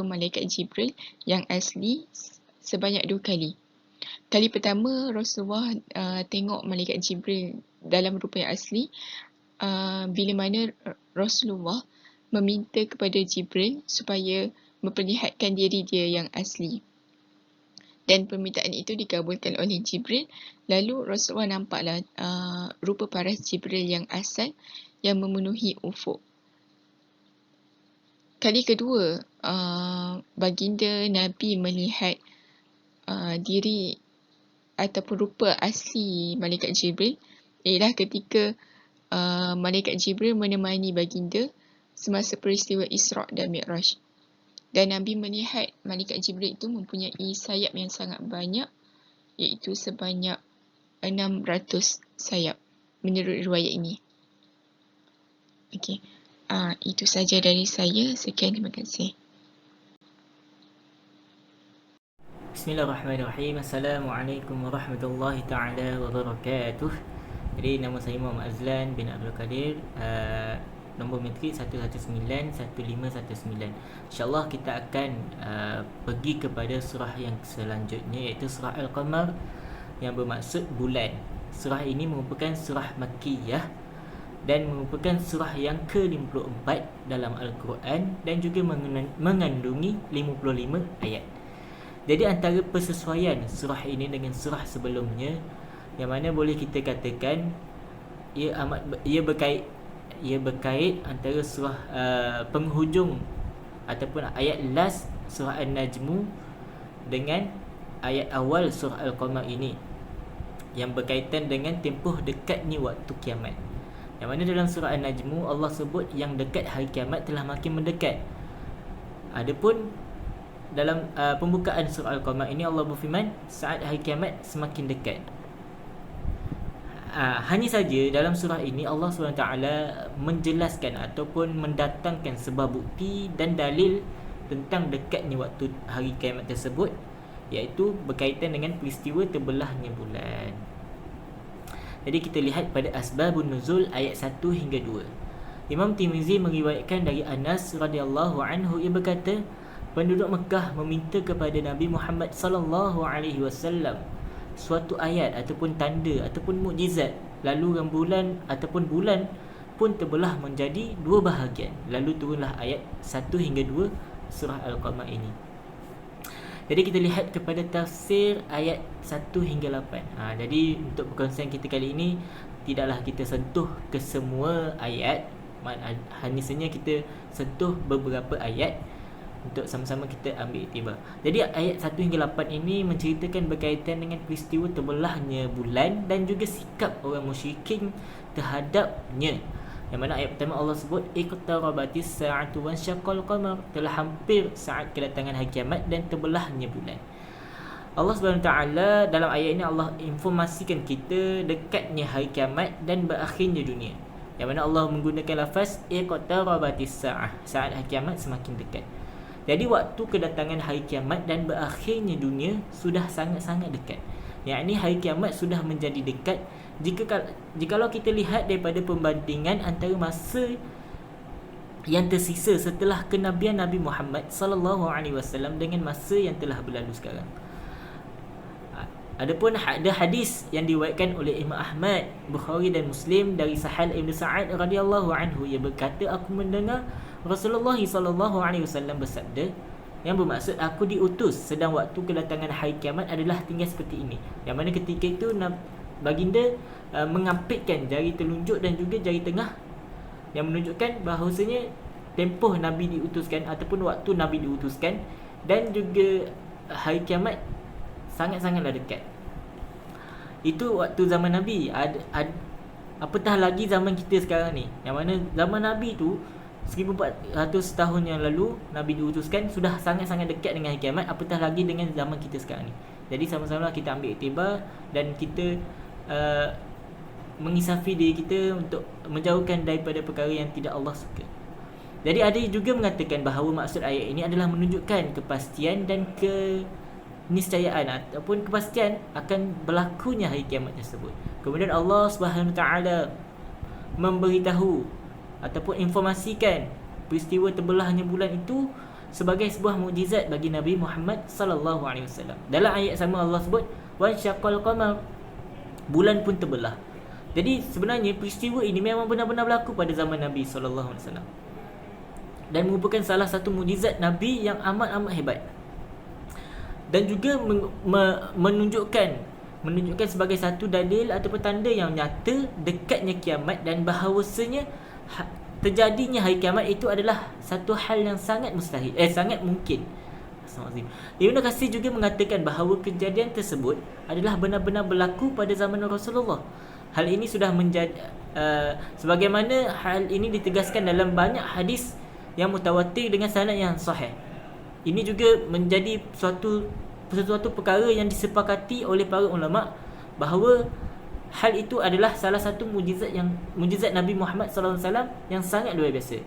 malaikat Jibril yang asli sebanyak 2 kali. Kali pertama Rasulullah tengok malaikat Jibril dalam rupa yang asli bila mana Rasulullah meminta kepada Jibril supaya memperlihatkan diri dia yang asli. Dan permintaan itu dikabulkan oleh Jibril. Lalu Rasulullah nampaklah rupa paras Jibril yang asal yang memenuhi ufuk. Kali kedua, baginda Nabi melihat diri ataupun rupa asli malaikat Jibril ialah ketika malaikat Jibril menemani baginda semasa peristiwa Isra' dan Mi'raj. Dan Nabi melihat malaikat Jibril itu mempunyai sayap yang sangat banyak, iaitu sebanyak 600 sayap menurut riwayat ini. Okey, itu saja dari saya. Sekian, terima kasih. Bismillahirrahmanirrahim. Assalamualaikum warahmatullahi ta'ala wabarakatuh. Jadi nama saya Muhammad Azlan bin Abdul Qadir, nombor matrik 1191519. InsyaAllah kita akan pergi kepada surah yang selanjutnya, iaitu surah Al-Qamar yang bermaksud bulan. Surah ini merupakan surah Makkiyah dan merupakan surah yang ke-54 dalam Al-Quran dan juga mengandungi 55 ayat. Jadi antara persesuaian surah ini dengan surah sebelumnya, yang mana boleh kita katakan ia berkait antara surah penghujung ataupun ayat last surah An-Najmu dengan ayat awal surah Al-Qamar ini, yang berkaitan dengan tempoh dekatnya waktu kiamat. Yang mana dalam surah An-Najmu Allah sebut yang dekat hari kiamat telah makin mendekat. Adapun dalam pembukaan surah Al-Qamar ini Allah berfirman saat hari kiamat semakin dekat. Hanya saja dalam surah ini Allah SWT menjelaskan ataupun mendatangkan sebuah bukti dan dalil tentang dekatnya waktu hari kiamat tersebut, iaitu berkaitan dengan peristiwa terbelahnya bulan. Jadi kita lihat pada asbabun nuzul ayat 1 hingga 2. Imam Tirmizi meriwayatkan dari Anas radhiyallahu anhu, ia berkata, penduduk Mekah meminta kepada Nabi Muhammad sallallahu alaihi wasallam suatu ayat ataupun tanda ataupun mukjizat. Lalu rembulan ataupun bulan pun terbelah menjadi dua bahagian. Lalu turunlah ayat 1 hingga 2 surah Al-Qamar ini. Jadi kita lihat kepada tafsir ayat 1 hingga 8. Jadi untuk perkongsian kita kali ini tidaklah kita sentuh ke semua ayat, hanya saja kita sentuh beberapa ayat untuk sama-sama kita ambil iktibar. Jadi ayat 1 hingga 8 ini menceritakan berkaitan dengan peristiwa terbelahnya bulan dan juga sikap orang musyrikin terhadapnya. Yang mana ayat pertama Allah sebut iqtarabatis sa'atu wansyaqqal qamar, telah hampir saat kedatangan hari kiamat dan terbelahnya bulan. Allah SWT dalam ayat ini Allah informasikan kita dekatnya hari kiamat dan berakhirnya dunia. Yang mana Allah menggunakan lafaz iqtarabatis sa'ah, saat hari kiamat semakin dekat. Jadi waktu kedatangan hari kiamat dan berakhirnya dunia sudah sangat-sangat dekat. Yang ini hari kiamat sudah menjadi dekat jikalau kita lihat daripada pembandingan antara masa yang tersisa setelah kenabian Nabi Muhammad sallallahu alaihi wasallam dengan masa yang telah berlalu sekarang. Adapun ada hadis yang diriwayatkan oleh Imam Ahmad, Bukhari dan Muslim dari Sahal Ibn Sa'ad radhiyallahu anhu, ia berkata, aku mendengar Rasulullah SAW bersabda, yang bermaksud aku diutus sedang waktu kedatangan hari kiamat adalah tinggal seperti ini. Yang mana ketika itu baginda mengampitkan jari telunjuk dan juga jari tengah, yang menunjukkan bahawasanya tempoh Nabi diutuskan ataupun waktu Nabi diutuskan dan juga hari kiamat sangat-sangatlah dekat. Itu waktu zaman Nabi. Apatah lagi zaman kita sekarang ni, yang mana zaman Nabi tu 1400 tahun yang lalu Nabi diutuskan sudah sangat-sangat dekat dengan hari kiamat, apatah lagi dengan zaman kita sekarang ni. Jadi sama-sama kita ambil iktibar dan kita mengisafi diri kita untuk menjauhkan daripada perkara yang tidak Allah suka. Jadi ada juga mengatakan bahawa maksud ayat ini adalah menunjukkan kepastian dan keniscayaan ataupun kepastian akan berlakunya hari kiamat tersebut. Kemudian Allah Subhanahu Wa Taala memberitahu ataupun informasikan peristiwa terbelahnya bulan itu sebagai sebuah mukjizat bagi Nabi Muhammad sallallahu alaihi wasallam. Dalam ayat sama Allah sebut wa syaqqal qamar, bulan pun terbelah. Jadi sebenarnya peristiwa ini memang benar-benar berlaku pada zaman Nabi sallallahu alaihi wasallam dan merupakan salah satu mukjizat Nabi yang amat-amat hebat. Dan juga menunjukkan sebagai satu dalil atau petanda yang nyata dekatnya kiamat dan bahawasanya terjadinya hari kiamat itu adalah satu hal yang sangat mustahil, sangat mungkin. Ibn Katsir juga mengatakan bahawa kejadian tersebut adalah benar-benar berlaku pada zaman Rasulullah. Hal ini sudah menjadi sebagaimana hal ini ditegaskan dalam banyak hadis yang mutawatir dengan sanad yang sahih. Ini juga menjadi sesuatu perkara yang disepakati oleh para ulama bahawa hal itu adalah salah satu mukjizat Nabi Muhammad sallallahu alaihi wasallam yang sangat luar biasa.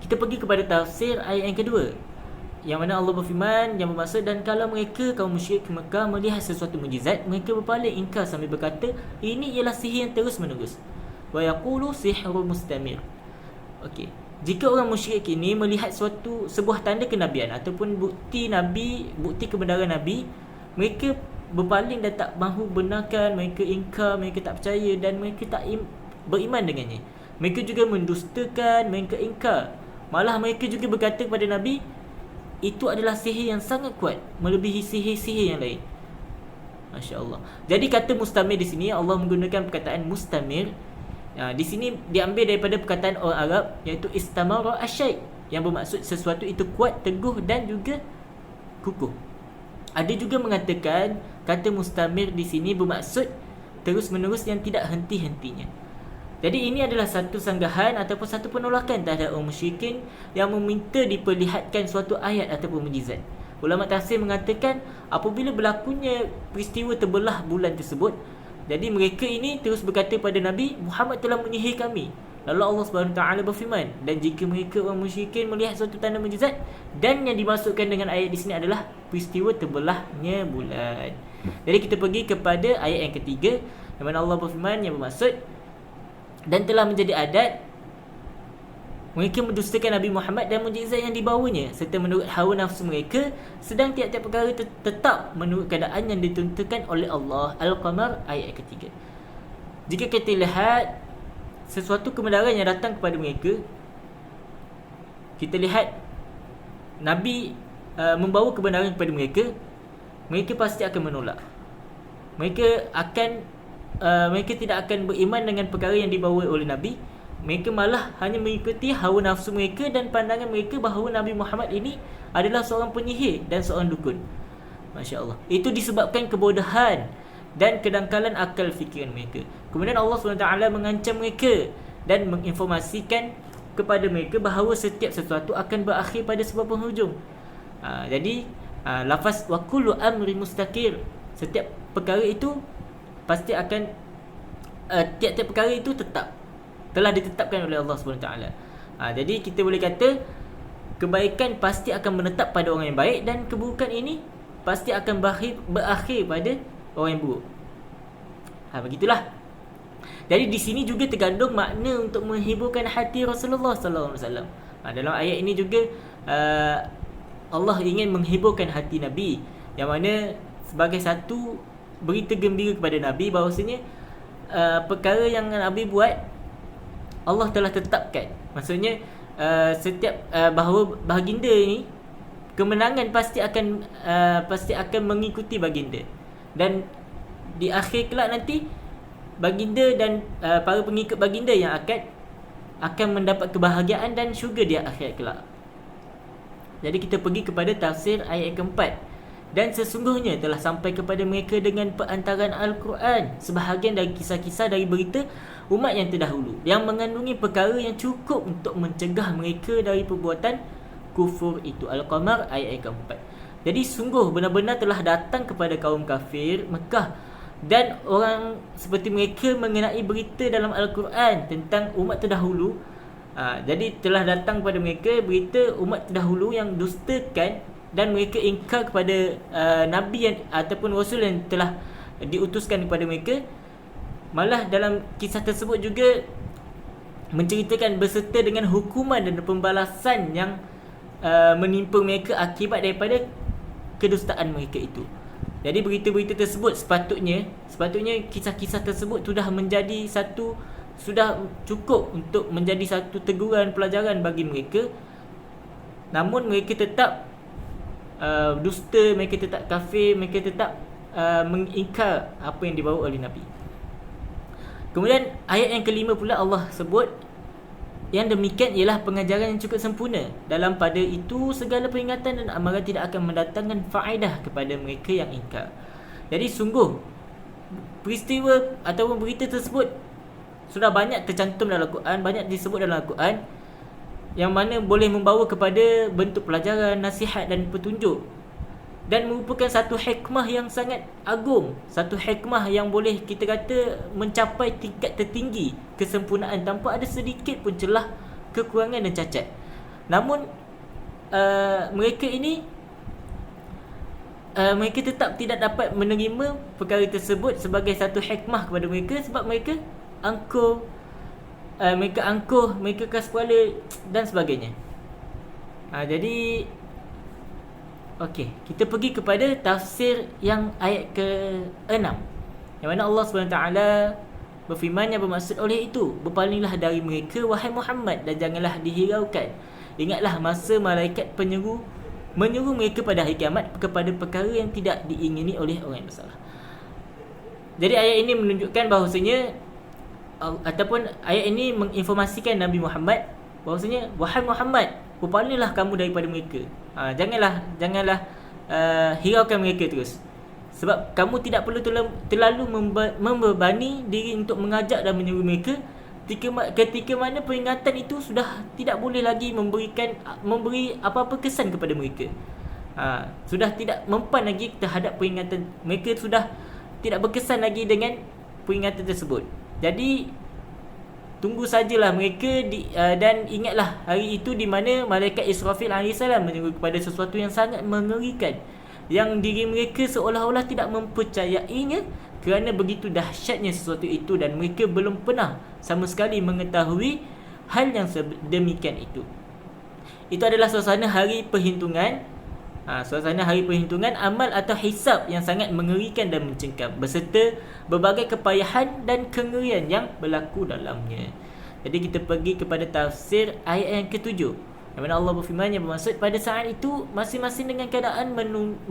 Kita pergi kepada tafsir ayat yang kedua, yang mana Allah berfirman yang bermaksud, dan kalau mereka kaum musyrik Mekah melihat sesuatu mukjizat, mereka berpaling ingkar sambil berkata, ini ialah sihir yang terus menerus. Wa yaqulu sihrun mustamir. Okey. Jika orang musyrik ini melihat sebuah tanda kenabian ataupun bukti kebenaran Nabi, mereka berpaling dan tak mahu benarkan, mereka ingkar, mereka tak percaya dan mereka tak beriman dengannya. Mereka juga mendustakan, mereka ingkar. Malah mereka juga berkata kepada Nabi, itu adalah sihir yang sangat kuat, melebihi sihir-sihir yang lain. Masya Allah. Jadi kata mustamir di sini, Allah menggunakan perkataan mustamir. Di sini diambil daripada perkataan orang Arab, iaitu istamara asyai, yang bermaksud sesuatu itu kuat, teguh dan juga kukuh. Ada juga mengatakan kata mustamir di sini bermaksud terus-menerus yang tidak henti-hentinya. Jadi ini adalah satu sanggahan ataupun satu penolakan terhadap orang musyrikin yang meminta diperlihatkan suatu ayat ataupun mukjizat. Ulama tafsir mengatakan apabila berlakunya peristiwa terbelah bulan tersebut, jadi mereka ini terus berkata pada Nabi, Muhammad telah menyihir kami. Lalu Allah SWT berfirman, dan jika mereka orang musyrikin melihat suatu tanda mukjizat, dan yang dimaksudkan dengan ayat di sini adalah peristiwa terbelahnya bulan. Jadi kita pergi kepada ayat yang ketiga, yang mana Allah berfirman yang bermaksud, dan telah menjadi adat mereka mendustakan Nabi Muhammad dan mukjizat yang dibawanya, serta menurut hawa nafsu mereka, sedang tiap-tiap perkara tetap menurut keadaan yang ditentukan oleh Allah. Al-Qamar ayat ketiga. Jika kita lihat sesuatu kebenaran yang datang kepada mereka, kita lihat Nabi membawa kebenaran kepada mereka, mereka pasti akan menolak. Mereka tidak akan beriman dengan perkara yang dibawa oleh Nabi. Mereka malah hanya mengikuti hawa nafsu mereka dan pandangan mereka bahawa Nabi Muhammad ini adalah seorang penyihir dan seorang dukun. Masya Allah. Itu disebabkan kebodohan dan kedangkalan akal fikiran mereka. Kemudian Allah SWT mengancam mereka dan menginformasikan kepada mereka bahawa setiap sesuatu akan berakhir pada sebuah penghujung. Jadi lafaz wa kullu amri mustaqir, setiap perkara itu pasti akan tiap-tiap perkara itu telah ditetapkan oleh Allah SWT. Jadi kita boleh kata kebaikan pasti akan menetap pada orang yang baik, dan keburukan ini pasti akan berakhir pada orang yang buruk. Begitulah. Jadi di sini juga terkandung makna untuk menghiburkan hati Rasulullah sallallahu alaihi wasallam. Dalam ayat ini juga Allah ingin menghiburkan hati Nabi, yang mana sebagai satu berita gembira kepada Nabi bahawasanya perkara yang Nabi buat Allah telah tetapkan. Maksudnya setiap bahawa baginda ini kemenangan pasti akan mengikuti baginda, dan di akhir kelak nanti baginda dan para pengikut baginda yang akan mendapat kebahagiaan dan syurga di akhirat kelak. Jadi kita pergi kepada tafsir ayat keempat. Dan sesungguhnya telah sampai kepada mereka dengan perantaran Al-Quran sebahagian dari kisah-kisah dari berita umat yang terdahulu, yang mengandungi perkara yang cukup untuk mencegah mereka dari perbuatan kufur itu. Al-Qamar ayat keempat. Jadi sungguh benar-benar telah datang kepada kaum kafir Mekah dan orang seperti mereka mengenai berita dalam Al-Quran tentang umat terdahulu. Jadi telah datang kepada mereka berita umat terdahulu yang dustakan dan mereka ingkar kepada Nabi yang ataupun Rasul yang telah diutuskan kepada mereka. Malah dalam kisah tersebut juga menceritakan berserta dengan hukuman dan pembalasan yang menimpa mereka akibat daripada kedustaan mereka itu. Jadi berita-berita tersebut sepatutnya kisah-kisah tersebut sudah cukup untuk menjadi satu teguran pelajaran bagi mereka. Namun mereka tetap dusta, mereka tetap kafir, mereka tetap mengingkar apa yang dibawa oleh Nabi. Kemudian ayat yang kelima pula Allah sebut, yang demikian ialah pengajaran yang cukup sempurna. Dalam pada itu segala peringatan dan amaran tidak akan mendatangkan faedah kepada mereka yang ingkar. Jadi sungguh peristiwa ataupun berita tersebut sudah banyak tercantum dalam Al-Quran, banyak disebut dalam Al-Quran, yang mana boleh membawa kepada bentuk pelajaran, nasihat dan petunjuk, dan merupakan satu hikmah yang sangat agung, satu hikmah yang boleh kita kata mencapai tingkat tertinggi kesempurnaan tanpa ada sedikit pun celah, kekurangan dan cacat. Namun mereka ini mereka tetap tidak dapat menerima perkara tersebut sebagai satu hikmah kepada mereka, sebab mereka angkuh, mereka keras kepala dan sebagainya. Jadi okey, kita pergi kepada tafsir yang ayat ke-6, yang mana Allah SWT berfirman yang bermaksud oleh itu, berpalinglah dari mereka wahai Muhammad dan janganlah dihiraukan. Ingatlah masa malaikat menyuruh mereka pada hari kiamat kepada perkara yang tidak diingini oleh orang yang bersalah. Jadi ayat ini menunjukkan bahawasanya ataupun ayat ini menginformasikan Nabi Muhammad bahawasanya wahai Muhammad, berpalinglah kamu daripada mereka. Janganlah hiraukan mereka terus, sebab kamu tidak perlu terlalu membebani diri untuk mengajak dan menyuruh mereka ketika mana peringatan itu sudah tidak boleh lagi memberi apa-apa kesan kepada mereka. Sudah tidak mempan lagi terhadap peringatan, mereka sudah tidak berkesan lagi dengan peringatan tersebut. Jadi tunggu sajalah mereka dan ingatlah hari itu di mana malaikat Israfil AS menyuruh kepada sesuatu yang sangat mengerikan, yang diri mereka seolah-olah tidak mempercayainya kerana begitu dahsyatnya sesuatu itu, dan mereka belum pernah sama sekali mengetahui hal yang sedemikian itu. Itu adalah suasana hari perhitungan, amal atau hisab yang sangat mengerikan dan mencengkam, beserta berbagai kepayahan dan kengerian yang berlaku dalamnya. Jadi kita pergi kepada tafsir ayat yang ke-7, yang mana Allah berfirman yang bermaksud pada saat itu masing-masing dengan keadaan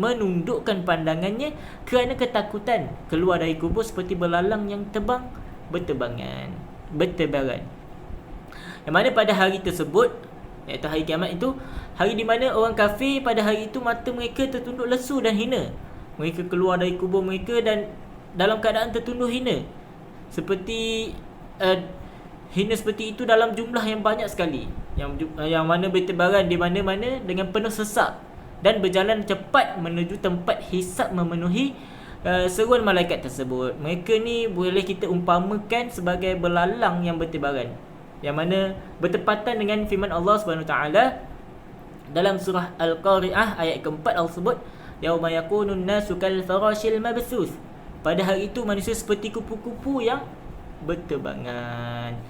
menundukkan pandangannya kerana ketakutan keluar dari kubur seperti belalang yang bertebaran. Yang mana pada hari tersebut, iaitu hari kiamat itu, hari di mana orang kafir pada hari itu mata mereka tertunduk lesu dan hina. Mereka keluar dari kubur mereka dan dalam keadaan tertunduk hina, hina seperti itu dalam jumlah yang banyak sekali, yang mana bertebaran di mana-mana dengan penuh sesak dan berjalan cepat menuju tempat hisab memenuhi seruan malaikat tersebut. Mereka ni boleh kita umpamakan sebagai belalang yang bertebaran, yang mana bertepatan dengan firman Allah SWT dalam surah Al-Qari'ah ayat keempat. Allah sebut yauma yakunun nasu kal farashil mabthus, pada hari itu manusia seperti kupu-kupu yang berterbangan.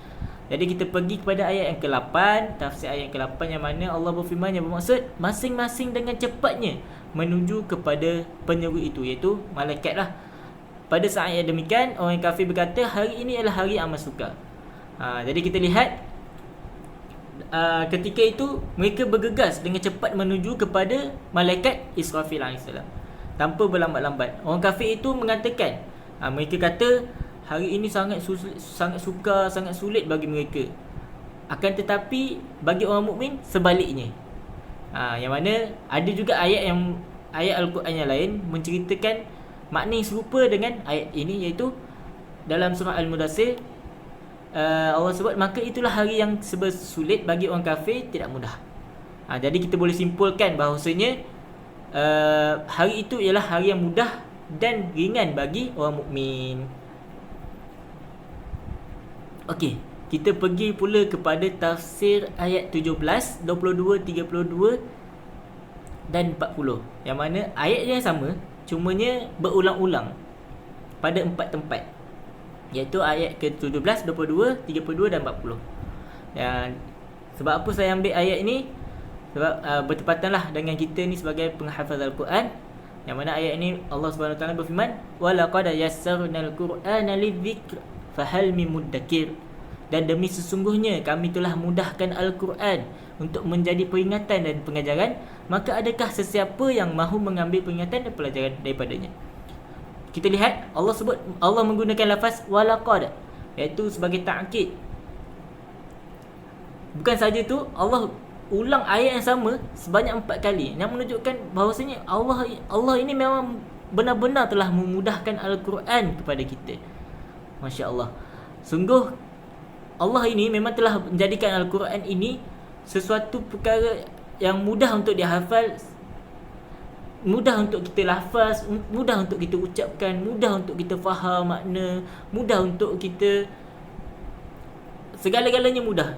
Jadi kita pergi kepada ayat yang ke-8, tafsir ayat yang ke-8, yang mana Allah berfirman yang bermaksud masing-masing dengan cepatnya menuju kepada penyeru itu, iaitu malaikat lah. Pada saat yang demikian orang kafir berkata hari ini adalah hari amal sukar. Jadi kita lihat ketika itu mereka bergegas dengan cepat menuju kepada malaikat Israfil AS tanpa berlambat-lambat. Orang kafir itu mengatakan, mereka kata hari ini sangat sukar, sangat sulit bagi mereka. Akan tetapi bagi orang mukmin sebaliknya. Yang mana ada juga ayat Al-Quran yang lain menceritakan makna yang serupa dengan ayat ini, iaitu dalam surah Al-Mudaththir. Allah sebut maka itulah hari yang serba sulit bagi orang kafir, tidak mudah. Jadi kita boleh simpulkan bahawasanya hari itu ialah hari yang mudah dan ringan bagi orang mukmin. Okey, kita pergi pula kepada tafsir ayat 17, 22, 32 dan 40, yang mana ayatnya sama, cumanya berulang-ulang pada 4 tempat, iaitu ayat ke-17, 22, 32 dan 40. Dan sebab apa saya ambil ayat ini? Sebab bertepatanlah dengan kita ni sebagai penghafaz Al-Quran, yang mana ayat ini Allah Subhanahu Wa Taala berfirman, "Wa laqad yassarnal Qur'ana lidzikr fahal min muddakir." Dan demi sesungguhnya kami telah mudahkan Al-Quran untuk menjadi peringatan dan pengajaran, maka adakah sesiapa yang mahu mengambil peringatan dan pelajaran daripadanya? Kita lihat Allah menggunakan lafaz walaqad, iaitu sebagai ta'kid. Bukan saja tu, Allah ulang ayat yang sama sebanyak 4 kali, yang menunjukkan bahawasanya Allah ini memang benar-benar telah memudahkan Al-Quran kepada kita. Masya Allah. Sungguh Allah ini memang telah menjadikan Al-Quran ini sesuatu perkara yang mudah untuk dihafal, mudah untuk kita lafaz, mudah untuk kita ucapkan, mudah untuk kita faham makna, mudah untuk kita, segala-galanya mudah.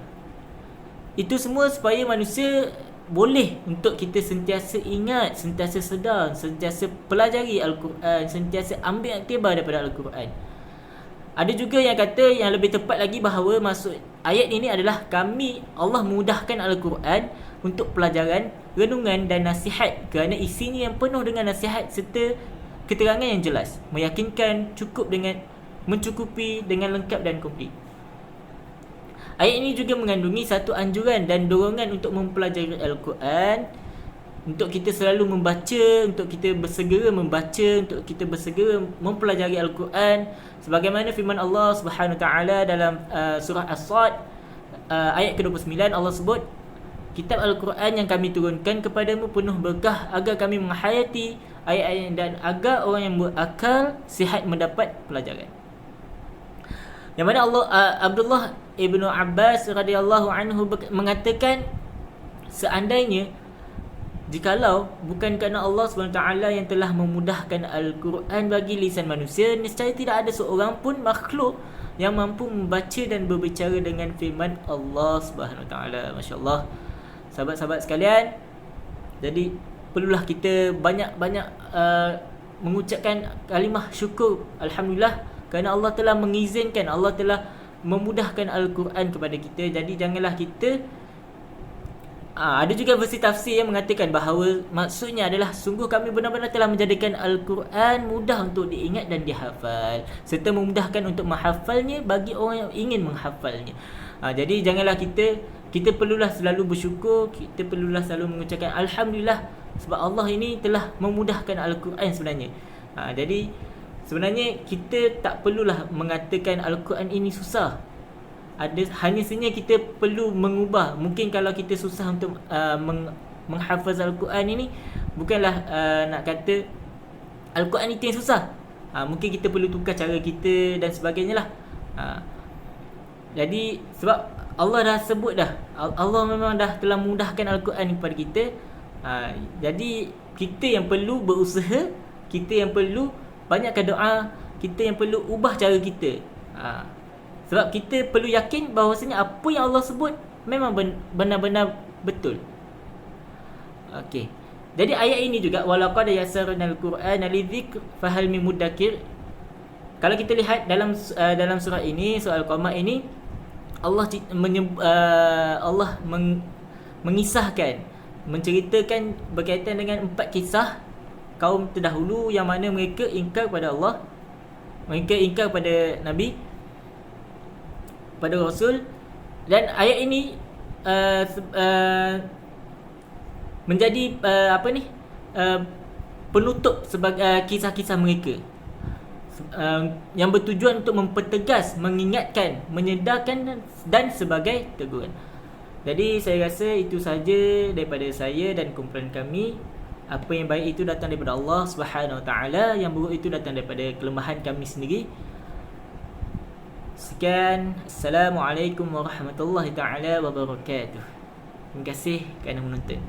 Itu semua supaya manusia boleh untuk kita sentiasa ingat, sentiasa sedar, sentiasa pelajari Al-Quran, sentiasa ambil iktibar daripada Al-Quran. Ada juga yang kata, yang lebih tepat lagi, bahawa maksud ayat ini adalah Allah mudahkan Al-Quran untuk pelajaran, renungan dan nasihat, kerana isinya yang penuh dengan nasihat serta keterangan yang jelas, meyakinkan, mencukupi dengan lengkap dan komplit. Ayat ini juga mengandungi satu anjuran dan dorongan untuk mempelajari Al-Quran, untuk kita selalu membaca, untuk kita bersegera membaca, untuk kita bersegera mempelajari Al-Quran, sebagaimana firman Allah Subhanahu Wa Taala dalam surah As-Sad ayat ke-29. Allah sebut, kitab Al-Quran yang kami turunkan kepadamu penuh berkah agar kami menghayati ayat-ayat dan agar orang yang berakal sihat mendapat pelajaran. Yang mana Abdullah Ibnu Abbas radhiyallahu anhu mengatakan, seandainya jikalau bukan kerana Allah SWT yang telah memudahkan Al-Quran bagi lisan manusia, nescaya tidak ada seorang pun makhluk yang mampu membaca dan berbicara dengan firman Allah SWT. Masya Allah. Sahabat-sahabat sekalian, jadi perlulah kita banyak-banyak mengucapkan kalimah syukur, Alhamdulillah, kerana Allah telah mengizinkan, Allah telah memudahkan Al-Quran kepada kita. Jadi janganlah kita ada juga versi tafsir yang mengatakan bahawa maksudnya adalah, sungguh kami benar-benar telah menjadikan Al-Quran mudah untuk diingat dan dihafal, serta memudahkan untuk menghafalnya bagi orang yang ingin menghafalnya. Jadi janganlah kita perlulah selalu bersyukur, kita perlulah selalu mengucapkan Alhamdulillah, sebab Allah ini telah memudahkan Al-Quran sebenarnya. Jadi sebenarnya kita tak perlulah mengatakan Al-Quran ini susah. Hanya saja kita perlu mengubah. Mungkin kalau kita susah untuk menghafaz Al-Quran ini, bukanlah nak kata Al-Quran itu yang susah. Mungkin kita perlu tukar cara kita dan sebagainya lah. Jadi sebab Allah dah sebut dah, Allah memang dah telah mudahkan Al-Quran kepada kita. Jadi kita yang perlu berusaha, kita yang perlu banyakkan doa, kita yang perlu ubah cara kita. Sebab kita perlu yakin bahawasanya apa yang Allah sebut memang benar-benar betul. Okey. Jadi ayat ini juga, walaqad yassarnal Qur'ana lidzikr fahal min muddakir. Kalau kita lihat dalam surah ini, surah Al-Qamar ini, Allah mengisahkan, menceritakan berkaitan dengan 4 kisah kaum terdahulu yang mana mereka ingkar kepada Allah, mereka ingkar pada Nabi, pada Rasul. Dan ayat ini menjadi penutup sebagai kisah-kisah mereka, yang bertujuan untuk mempertegas, mengingatkan, menyedarkan dan sebagai teguran. Jadi saya rasa itu saja daripada saya dan kumpulan kami. Apa yang baik itu datang daripada Allah Subhanahu Wa Taala, yang buruk itu datang daripada kelemahan kami sendiri. Sekian. Assalamualaikum warahmatullahi taala wabarakatuh. Terima kasih kerana menonton.